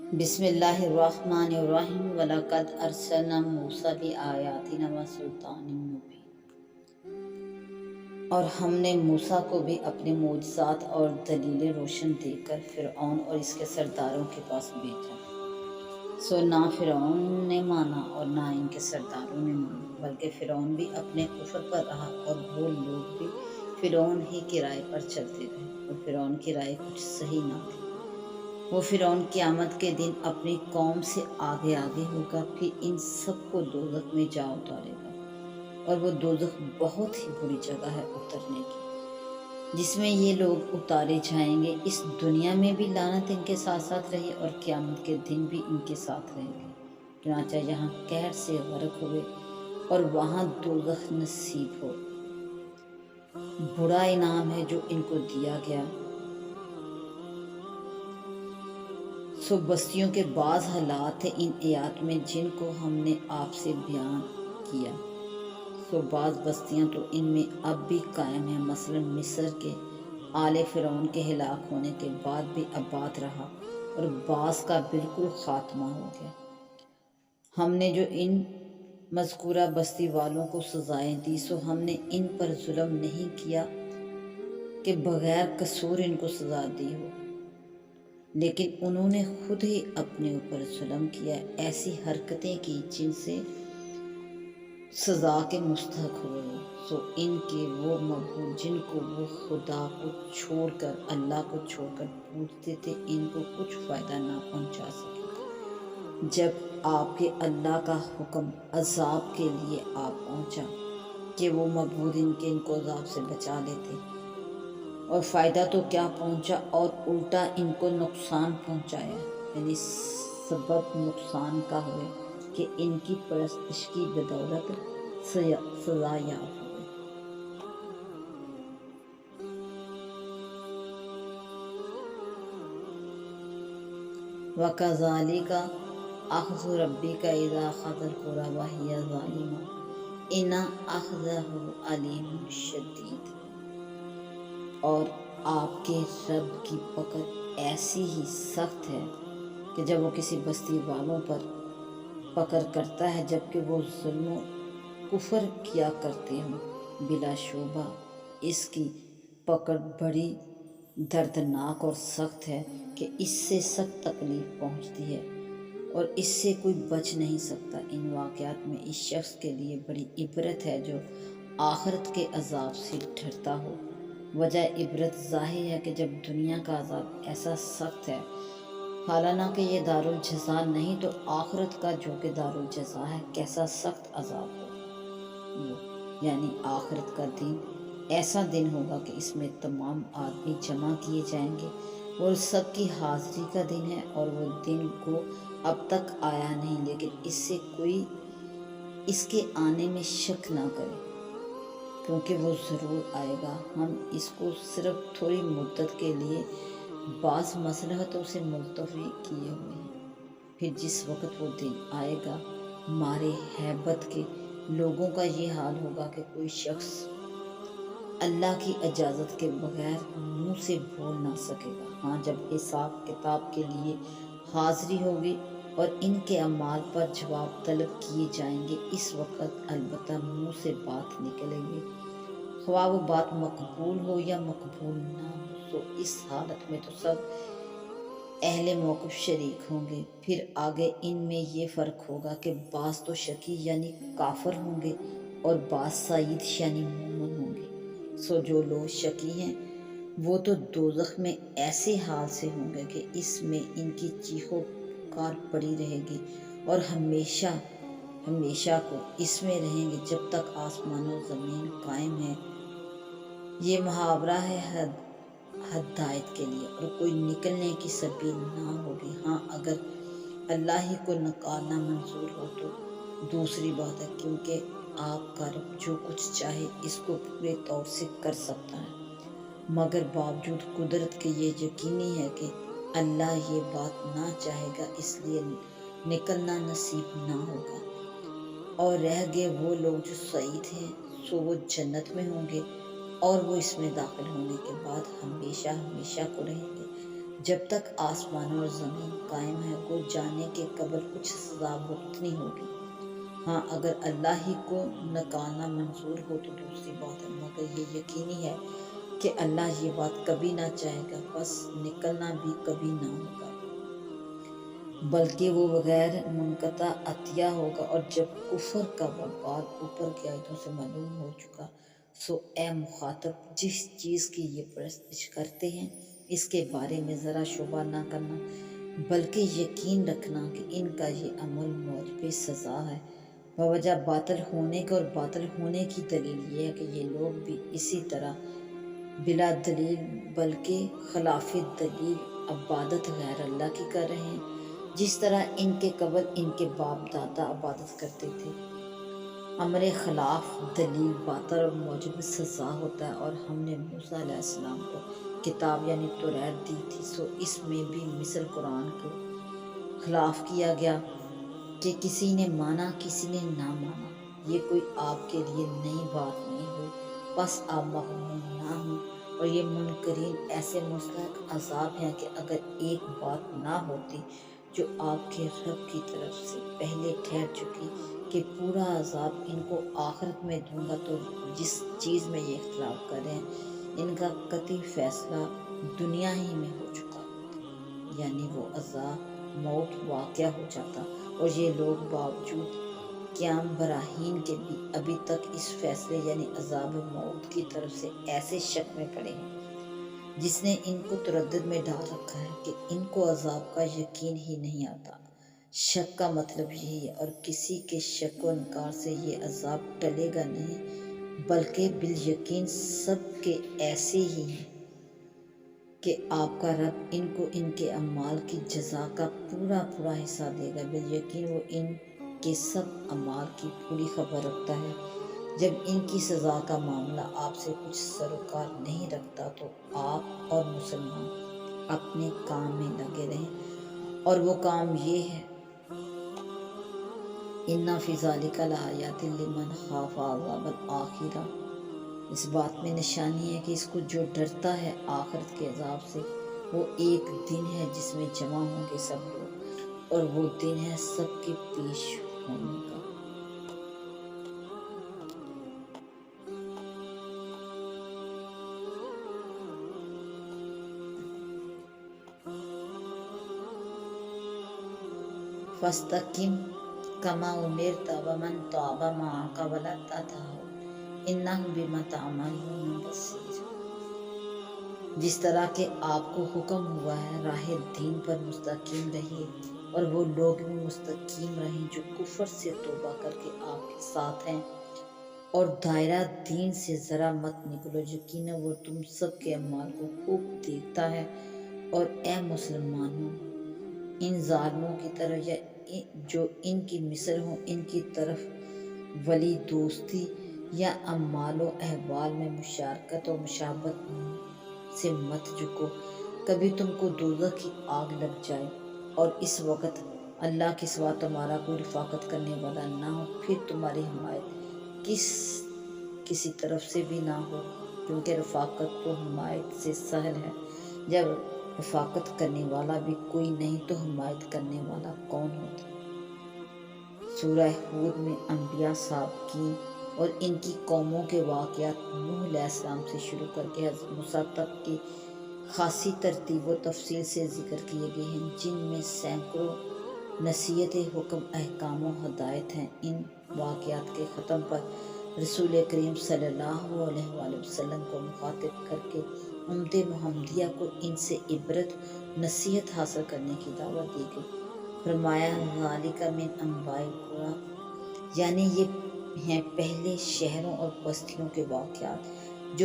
بسم اللہ الرحمن الرحیم وَلَقَدْ أَرْسَلْنَا مُوسَىٰ بِآيَاتِنَا وَسُلْطَانٍ مُّبِينٍ، اور ہم نے موسیٰ کو بھی اپنے معجزات اور دلیلیں روشن دے کر فرعون اور اس کے سرداروں کے پاس بھیجا۔ سو نہ فرعون نے مانا اور نہ ان کے سرداروں نے مانا، بلکہ فرعون بھی اپنے کفر پر رہا اور وہ لوگ بھی فرعون ہی کی رائے پر چلتے رہے، اور فرعون کی رائے کچھ صحیح نہ تھی۔ وہ فرعون قیامت کے دن اپنی قوم سے آگے آگے ہوگا، پھر ان سب کو دوزخ میں جا اتارے گا، اور وہ دوزخ بہت ہی بری جگہ ہے اترنے کی، جس میں یہ لوگ اتارے جائیں گے۔ اس دنیا میں بھی لعنت ان کے ساتھ ساتھ رہی اور قیامت کے دن بھی ان کے ساتھ رہے گی۔ چنانچہ یہاں قہر سے غرق ہوئے اور وہاں دوزخ نصیب ہو۔ بڑا انعام ہے جو ان کو دیا گیا۔ سو بستیوں کے بعض حالات تھے ان آیات میں جن کو ہم نے آپ سے بیان کیا۔ سو بعض بستیاں تو ان میں اب بھی قائم ہیں، مثلا مصر کے آل فرعون کے ہلاک ہونے کے بعد بھی آباد رہا، اور بعض کا بالکل خاتمہ ہو گیا۔ ہم نے جو ان مذکورہ بستی والوں کو سزائیں دی، سو ہم نے ان پر ظلم نہیں کیا کہ بغیر قصور ان کو سزا دی ہو، لیکن انہوں نے خود ہی اپنے اوپر ظلم کیا، ایسی حرکتیں کی جن سے سزا کے مستحق ہوئے ہو۔ سو ان کے وہ معبود جن کو وہ خدا کو چھوڑ کر، اللہ کو چھوڑ کر پوجتے تھے، ان کو کچھ فائدہ نہ پہنچا سکے، جب آپ کے اللہ کا حکم عذاب کے لیے آ پہنچا کہ وہ معبود ان کو عذاب سے بچا لیتے، اور فائدہ تو کیا پہنچا، اور الٹا ان کو نقصان پہنچایا، یعنی سبب نقصان کا ہوئے کہ ان کی پرستش کی بدولت سزا یاب ہوئے۔ وَكَذَلِكَ أَخْذُ رَبِّكَ إِذَا أَخَذَ الْقُرَىٰ وَهِيَ ظَالِمَةٌ إِنَّ أَخْذَهُ أَلِيمٌ شَدِيدٌ، اور آپ کے رب کی پکڑ ایسی ہی سخت ہے کہ جب وہ کسی بستی والوں پر پکڑ کرتا ہے جبکہ وہ ظلم و کفر کیا کرتے ہوں، بلا شبہ اس کی پکڑ بڑی دردناک اور سخت ہے کہ اس سے سخت تکلیف پہنچتی ہے اور اس سے کوئی بچ نہیں سکتا۔ ان واقعات میں اس شخص کے لیے بڑی عبرت ہے جو آخرت کے عذاب سے ڈرتا ہو۔ وجہ عبرت ظاہر ہے کہ جب دنیا کا عذاب ایسا سخت ہے، حالانکہ یہ دارالجزا نہیں، تو آخرت کا جو کہ دارالجزا ہے کیسا سخت عذاب ہوگا۔ یعنی آخرت کا دن ایسا دن ہوگا کہ اس میں تمام آدمی جمع کیے جائیں گے اور سب کی حاضری کا دن ہے، اور وہ دن کو اب تک آیا نہیں، لیکن اس سے کوئی اس کے آنے میں شک نہ کرے، کیونکہ وہ ضرور آئے گا۔ ہم اس کو صرف تھوڑی مدت کے لیے بعض مصلحتوں سے ملتوی کیے ہوئے ہیں، پھر جس وقت وہ دن آئے گا، مارے ہیبت کے لوگوں کا یہ حال ہوگا کہ کوئی شخص اللہ کی اجازت کے بغیر منہ سے بول نہ سکے گا۔ ہاں، جب حساب کتاب کے لیے حاضری ہوگی اور ان کے اعمال پر جواب طلب کیے جائیں گے، اس وقت البتہ منہ سے بات نکلے گی، خواہ وہ بات مقبول ہو یا مقبول نہ ہو۔ تو اس حالت میں تو سب اہل موقف شریک ہوں گے۔ پھر آگے ان میں یہ فرق ہوگا کہ بعض تو شقی یعنی کافر ہوں گے اور بعض سعید یعنی مومن ہوں گے۔ سو جو لوگ شقی ہیں وہ تو دوزخ میں ایسے حال سے ہوں گے کہ اس میں ان کی چیخ و پکار پڑی رہے گی، اور ہمیشہ کو اس میں رہیں گے جب تک آسمان و زمین قائم ہے۔ یہ محاورہ ہے ہدایت کے لیے، اور کوئی نکلنے کی سبیل نہ ہوگی۔ ہاں، اگر اللہ ہی کو نکالنا منظور ہو تو دوسری بات ہے، کیونکہ آپ کا رب جو کچھ چاہے اس کو پورے طور سے کر سکتا ہے، مگر باوجود قدرت کے یہ یقینی ہے کہ اللہ یہ بات نہ چاہے گا، اس لیے نکلنا نصیب نہ ہوگا، اور رہ گئے وہ لوگ جو سعید ہیں، سو وہ جنت میں ہوں گے، اور وہ اس میں داخل ہونے کے بعد ہمیشہ کو رہیں گے۔ جب تک آسمان اور زمین قائم ہے وہ جانے کے قبل کچھ سزا بھگتنی ہوگی۔ ہاں اگر اللہ ہی کو نکالنا منظور ہو تو دوسری بات ہے، مگر یہ یقینی ہے کہ اللہ یہ بات کبھی نہ چاہے گا، بس نکلنا بھی کبھی نہ ہوگا، بلکہ وہ بغیر منقطع عطیہ ہوگا۔ اور جب کفر کا وبال اوپر کی آیتوں سے معلوم ہو چکا، سو اے مخاطب جس چیز کی یہ پرستش کرتے ہیں اس کے بارے میں ذرا شبہ نہ کرنا، بلکہ یقین رکھنا کہ ان کا یہ عمل موجب سزا ہے بوجہ باطل ہونے کا، اور باطل ہونے کی دلیل یہ ہے کہ یہ لوگ بھی اسی طرح بلا دلیل بلکہ خلاف دلیل عبادت غیر اللہ کی کر رہے ہیں، جس طرح ان کے قبل ان کے باپ دادا عبادت کرتے تھے۔ امر خلاف دلیل باطل اور موجب سزا ہوتا ہے، اور ہم نے موسیٰ علیہ السلام کو کتاب یعنی توریت دی تھی، سو اس میں بھی مثل قرآن کے خلاف کیا گیا کہ کسی نے مانا کسی نے نہ مانا۔ یہ کوئی آپ کے لیے نئی بات نہیں ہوئی، بس آپ مغموم نہ ہوں، اور یہ منکرین ایسے مستحق عذاب ہیں کہ اگر ایک بات نہ ہوتی جو آپ کے رب کی طرف سے پہلے ٹھہر چکی کہ پورا عذاب ان کو آخرت میں دوں گا، تو جس چیز میں یہ اختلاف کر رہے ہیں ان کا قطعی فیصلہ دنیا ہی میں ہو چکا ہوتا، یعنی وہ عذاب موت واقع ہو جاتا، اور یہ لوگ باوجود قیام براہین کے بھی ابھی تک اس فیصلے یعنی عذاب موت کی طرف سے ایسے شک میں پڑے ہیں جس نے ان کو تردد میں ڈال رکھا ہے کہ ان کو عذاب کا یقین ہی نہیں آتا۔ شک کا مطلب یہی ہے، اور کسی کے شک و انکار سے یہ عذاب ٹلے گا نہیں، بلکہ بالیقین سب کے ایسے ہی ہیں کہ آپ کا رب ان کو ان کے اعمال کی جزا کا پورا پورا حصہ دے گا۔ بالیقین وہ ان کے سب اعمال کی پوری خبر رکھتا ہے۔ جب ان کی سزا کا معاملہ آپ سے کچھ سروکار نہیں رکھتا تو آپ اور مسلمان اپنے کام میں لگے رہیں، اور وہ کام یہ ہے اِنَّ فِي ذَلِكَ لَآیَاتٍ لِمَنْ خَافَ عَذَابَ الْآخِرَۃِ، اس بات میں نشانی ہے کہ اس کو جو ڈرتا ہے آخرت کے عذاب سے، وہ ایک دن ہے جس میں جمع ہوں گے سب لوگ، اور وہ دن ہے سب کے پیش ہونے کا۔ فَاسْتَقِمْ كَمَا أُمِرْتَ وَمَنْ تَابَ مَعَكَ وَلَا تَطْغَوْا إِنَّهُ بِمَا تَعْمَلُونَ بَصِيرٌ، جس طرح کہ آپ کو حکم ہوا ہے راہ دین پر مستقیم رہیے، اور وہ لوگ بھی مستقیم رہیں جو کفر سے توبہ کر کے آپ کے ساتھ ہیں، اور دائرہ دین سے ذرا مت نکلو، یقیناً وہ تم سب کے اعمال کو خوب دیکھتا ہے۔ اور اے مسلمانوں، ان ظالموں کی طرف یا جو ان کی مثل ہوں ان کی طرف ولی دوستی یا اعمال و احوال میں مشارکت و مشابہت سے مت جھکو، کبھی تم کو دوزخ کی آگ لگ جائے اور اس وقت اللہ کے سوا تمہارا کوئی رفاقت کرنے والا نہ ہو، پھر تمہاری حمایت کسی طرف سے بھی نہ ہو، کیونکہ رفاقت تو حمایت سے سہل ہے۔ جب رفاقت کرنے والا بھی کوئی نہیں تو حمایت کرنے والا کون ہوتا؟ سورہ ہود میں انبیاء سابقین اور ان کی قوموں کے واقعات نوح علیہ السلام سے شروع کر کے حضرت موسیٰ تک کی خاصی ترتیب و تفصیل سے ذکر کیے گئے ہیں، جن میں سینکڑوں نصیحت حکم احکام و ہدایت ہیں۔ ان واقعات کے ختم پر رسول کریم صلی اللہ علیہ وآلہ وسلم کو مخاطب کر کے امت محمدیہ کو ان سے عبرت نصیحت حاصل کرنے کی دعوت دی گئی۔ فرمایا ذالک من انباء القری، یعنی یہ ہیں پہلے شہروں اور بستیوں کے واقعات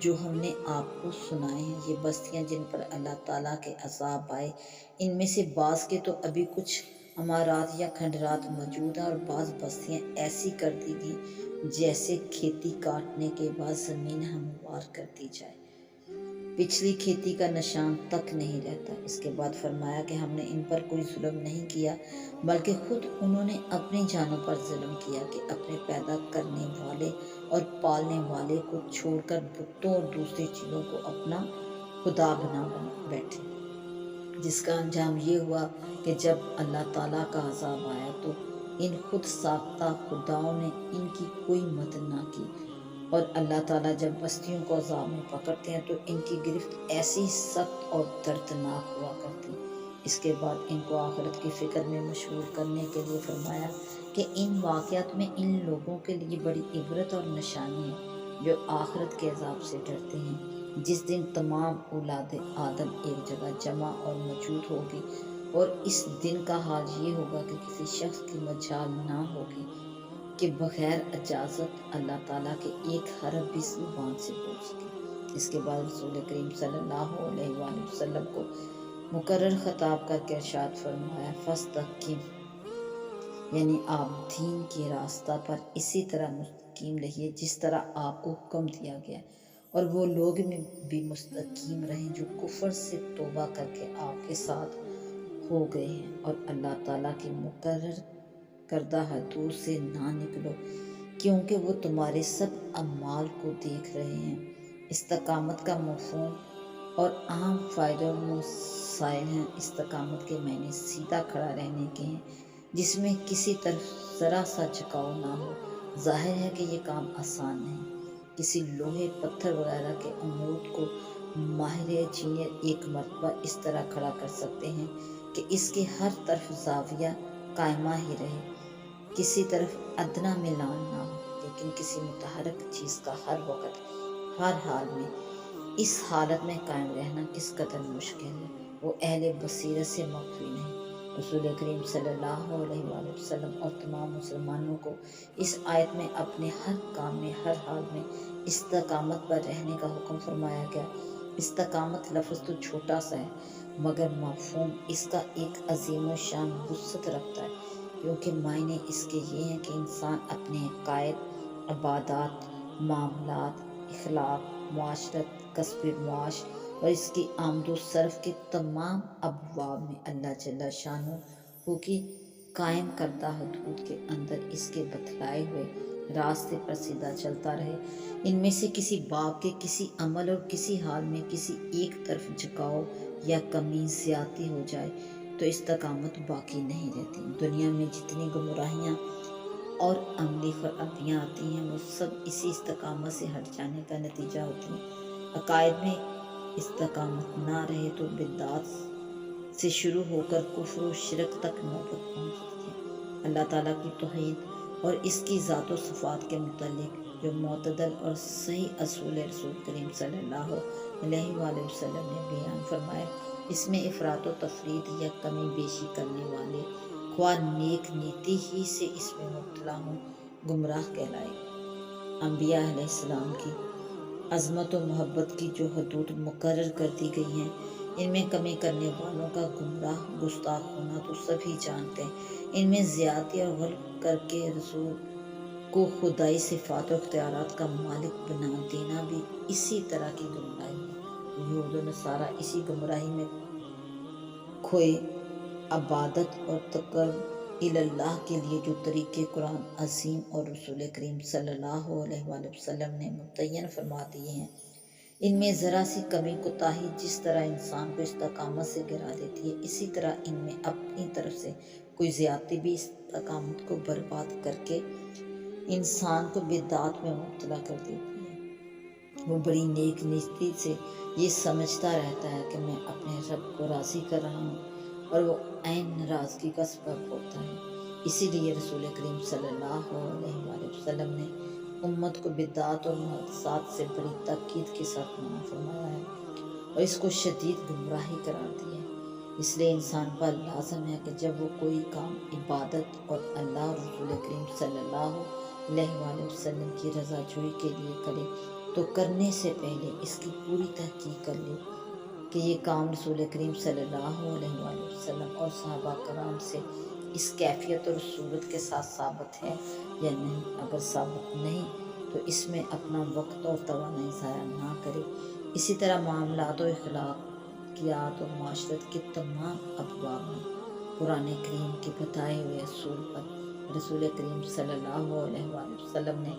جو ہم نے آپ کو سنائے ہیں۔ یہ بستیاں جن پر اللہ تعالیٰ کے عذاب آئے، ان میں سے بعض کے تو ابھی کچھ عمارات یا کھنڈرات موجود ہیں، اور بعض بستیاں ایسی کر دی گئیں جیسے کھیتی کاٹنے کے بعد زمین ہموار کر دی جائے، پچھلی کھیتی کا نشان تک نہیں رہتا۔ اس کے بعد فرمایا کہ ہم نے ان پر کوئی ظلم نہیں کیا، بلکہ خود انہوں نے اپنی جانوں پر ظلم کیا کہ اپنے پیدا کرنے والے اور پالنے والے کو چھوڑ کر بتوں اور دوسری چیزوں کو اپنا خدا بنا بیٹھے۔ جس کا انجام یہ ہوا کہ جب اللہ تعالیٰ کا عذاب آیا تو ان خود ساختہ خداؤں نے ان کی کوئی مدد نہ کی، اور اللہ تعالیٰ جب بستیوں کو عذاب میں پکڑتے ہیں تو ان کی گرفت ایسی سخت اور دردناک ہوا کرتی۔ اس کے بعد ان کو آخرت کی فکر میں مشغول کرنے کے لیے فرمایا کہ ان واقعات میں ان لوگوں کے لیے بڑی عبرت اور نشانی ہے جو آخرت کے عذاب سے ڈرتے ہیں، جس دن تمام اولاد آدم ایک جگہ جمع اور موجود ہوگی، اور اس دن کا حال یہ ہوگا کہ کسی شخص کی مجال نہ ہوگی کہ بغیر اجازت اللہ تعالیٰ کے ایک حرف بھی زبان سے بول سکے۔ اس کے بعد رسول کریم صلی اللہ علیہ وآلہ وسلم کو مقرر خطاب کر کے ارشاد فرمایا، فاستقم، یعنی آپ دین کے راستہ پر اسی طرح مستقیم رہیے جس طرح آپ کو حکم دیا گیا، اور وہ لوگ بھی مستقیم رہیں جو کفر سے توبہ کر کے آپ کے ساتھ ہو گئے ہیں، اور اللہ تعالیٰ کی مقرر کردہ حدود سے نہ نکلو کیونکہ وہ تمہارے سب اعمال کو دیکھ رہے ہیں۔ استقامت کا مفہوم اور عام فائدہ مسائل ہیں۔ استقامت کے معنی سیدھا کھڑا رہنے کے ہیں جس میں کسی طرف ذرا سا جھکاؤ نہ ہو۔ ظاہر ہے کہ یہ کام آسان نہیں۔ کسی لوہے پتھر وغیرہ کے عمود کو ماہر انجینئر ایک مرتبہ اس طرح کھڑا کر سکتے ہیں کہ اس کے ہر طرف زاویہ قائمہ ہی رہے، کسی طرف ادنیٰ میلان نہ ہو، لیکن کسی متحرک چیز کا ہر وقت ہر حال میں اس حالت میں قائم رہنا کس قدر مشکل ہے، وہ اہل بصیرت سے مخفی نہیں۔ رسول کریم صلی اللہ علیہ وآلہ وسلم اور تمام مسلمانوں کو اس آیت میں اپنے ہر کام میں ہر حال میں استقامت پر رہنے کا حکم فرمایا گیا۔ استقامت لفظ تو چھوٹا سا ہے مگر مفہوم اس کا ایک عظیم و شان وسعت رکھتا ہے، کیونکہ معنی اس کے یہ ہیں کہ انسان اپنے عقائد، عبادات، معاملات، اخلاق، معاشرت، کسب معاش اور اس کی آمد و صرف کے تمام ابواب میں اللہ جل شانہ کی قائم کردہ حدود کے اندر اس کے بتلائے ہوئے راستے پر سیدھا چلتا رہے۔ ان میں سے کسی باب کے کسی عمل اور کسی حال میں کسی ایک طرف جھکاؤ یا کمی زیادتی ہو جائے تو استقامت باقی نہیں رہتی۔ دنیا میں جتنی گمراہیاں اور عملی خرابیاں آتی ہیں وہ سب اسی استقامت سے ہٹ جانے کا نتیجہ ہوتی ہیں۔ عقائد میں استقامت نہ رہے تو بدعات سے شروع ہو کر کفر و شرک تک نوبت پہنچ سکتی ہے۔ اللہ تعالیٰ کی توحید اور اس کی ذات و صفات کے متعلق جو معتدل اور صحیح اصول رسول کریم صلی اللہ علیہ وآلہ وسلم نے بیان فرمائے، اس میں افراط و تفرید یا کمی بیشی کرنے والے خواہ نیک نیتی ہی سے اس میں مبتلا ہوں گمراہ کہلائے۔ انبیاء علیہ السلام کی عظمت و محبت کی جو حدود مقرر کر دی گئی ہیں ان میں کمی کرنے والوں کا گمراہ گستاخ ہونا تو سبھی جانتے ہیں۔ ان میں زیادتی اور غلط کر کے رسول کو خدائی صفات و اختیارات کا مالک بنا دینا بھی اسی طرح کی گمراہی ہے۔ یہود و نصارہ اسی گمراہی میں کھوئے عبادت اور تقرب اللہ کے لیے جو طریقے قرآن عظیم اور رسول کریم صلی اللہ علیہ وآلہ وسلم نے متعین فرما دیے ہیں، ان میں ذرا سی کمی کوتاہی جس طرح انسان کو استقامت سے گرا دیتی ہے، اسی طرح ان میں اپنی طرف سے کوئی زیادتی بھی استقامت کو برباد کر کے انسان کو بدعات میں مبتلا کر دیتی ہے۔ وہ بڑی نیک نیتی سے یہ سمجھتا رہتا ہے کہ میں اپنے رب کو راضی کر رہا ہوں، اور وہ عین ناراضگی کا سبب ہوتا ہے۔ اسی لیے رسول کریم صلی اللہ علیہ وآلہ وسلم نے امت کو بدعات اور محدثات سے بڑی تاکید کے ساتھ منع فرمایا ہے اور اس کو شدید گمراہی قرار دیا ہے۔ اس لیے انسان پر لازم ہے کہ جب وہ کوئی کام عبادت اور اللہ اور رسول کریم صلی اللہ علیہ وآلہ وسلم کی رضا جوئی کے لیے کرے تو کرنے سے پہلے اس کی پوری تحقیق کر لے کہ یہ کام رسول کریم صلی اللہ علیہ وآلہ وسلم اور صحابہ کرام سے اس کیفیت اور صورت کے ساتھ ثابت ہے یا نہیں۔ اگر ثابت نہیں تو اس میں اپنا وقت اور توانائی ضائع نہ کرے۔ اسی طرح معاملات و اخلاقیات اور معاشرت کے تمام ابواب میں قرآن کریم کے بتائے ہوئے اصول پر رسول کریم صلی اللہ علیہ وآلہ وسلم نے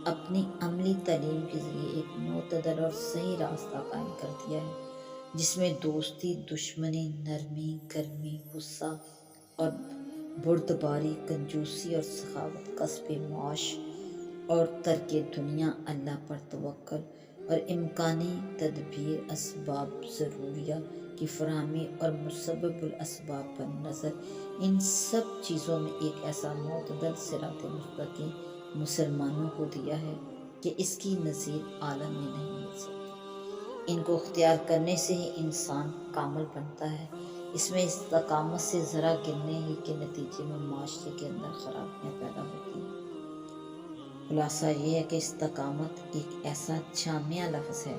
اپنی عملی تعلیم کے ذریعے ایک معتدل اور صحیح راستہ قائم کر دیا ہے۔ جس میں دوستی، دشمنی، نرمی، گرمی، غصہ اور بردباری، کنجوسی اور سخاوت، کسب معاش اور ترک دنیا، اللہ پر توکل اور امکانی تدبیر، اسباب ضروریہ کی فراہمی اور مسبب الاسباب پر نظر، ان سب چیزوں میں ایک ایسا معتدل صراط مستقیم مسلمانوں کو دیا ہے کہ اس کی نظیر عالم میں نہیں مل سکتی۔ ان کو اختیار کرنے سے ہی انسان کامل بنتا ہے۔ اس میں استقامت سے ذرا گرنے ہی کے نتیجے میں معاشرے کے اندر خرابیاں پیدا ہوتی ہیں۔ خلاصہ یہ ہے کہ استقامت ایک ایسا جامع لفظ ہے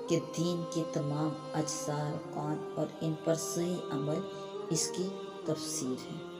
کہ دین کے تمام اجزاء، ارکان اور ان پر صحیح عمل اس کی تفسیر ہے۔